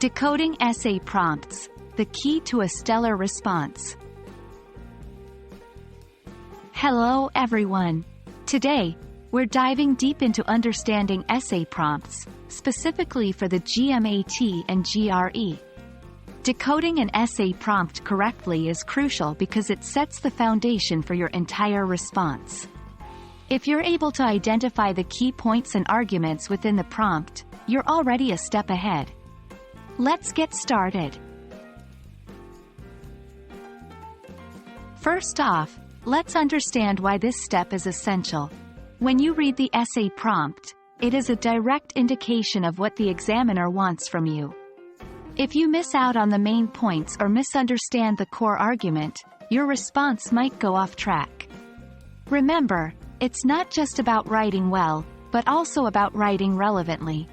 Decoding Essay Prompts, the key to a stellar response. Hello everyone. Today, we're diving deep into understanding essay prompts, specifically for the GMAT and GRE. Decoding an essay prompt correctly is crucial because it sets the foundation for your entire response. If you're able to identify the key points and arguments within the prompt, you're already a step ahead. Let's get started. First off, let's understand why this step is essential. When you read the essay prompt, it is a direct indication of what the examiner wants from you. If you miss out on the main points or misunderstand the core argument, your response might go off track. Remember, it's not just about writing well, but also about writing relevantly.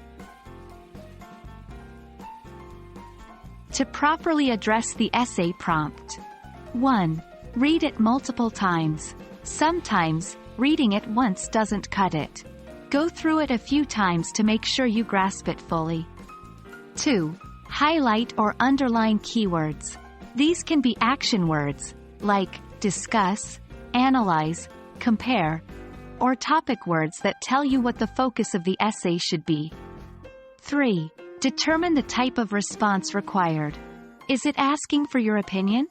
To properly address the essay prompt. 1. Read it multiple times. Sometimes, reading it once doesn't cut it. Go through it a few times to make sure you grasp it fully. 2. Highlight or underline keywords. These can be action words, like discuss, analyze, compare, or topic words that tell you what the focus of the essay should be. 3. Determine the type of response required. Is it asking for your opinion?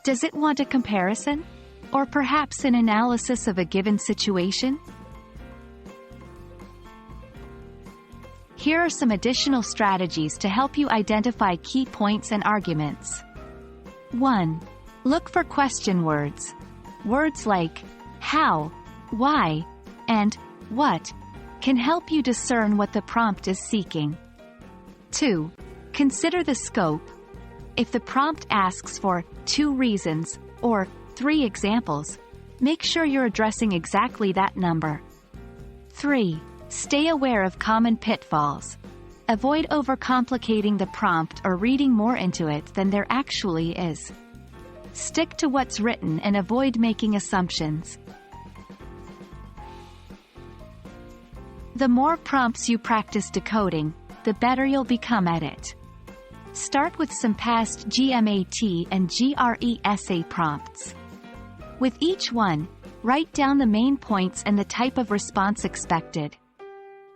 Does it want a comparison? Or perhaps an analysis of a given situation? Here are some additional strategies to help you identify key points and arguments. 1. Look for question words. Words like how, why, and what can help you discern what the prompt is seeking. 2. Consider the scope. If the prompt asks for 2 reasons or 3 examples, make sure you're addressing exactly that number. 3. Stay aware of common pitfalls. Avoid overcomplicating the prompt or reading more into it than there actually is. Stick to what's written and avoid making assumptions. The more prompts you practice decoding, the better you'll become at it. Start with some past GMAT and GRE essay prompts. With each one, write down the main points and the type of response expected.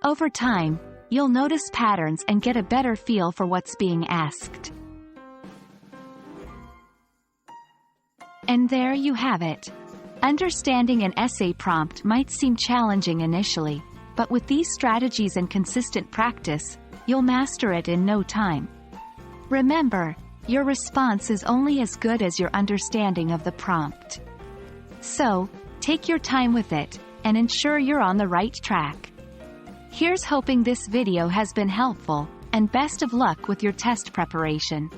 Over time, you'll notice patterns and get a better feel for what's being asked. And there you have it. Understanding an essay prompt might seem challenging initially, but with these strategies and consistent practice, you'll master it in no time. Remember, your response is only as good as your understanding of the prompt. So, take your time with it, and ensure you're on the right track. Here's hoping this video has been helpful, and best of luck with your test preparation.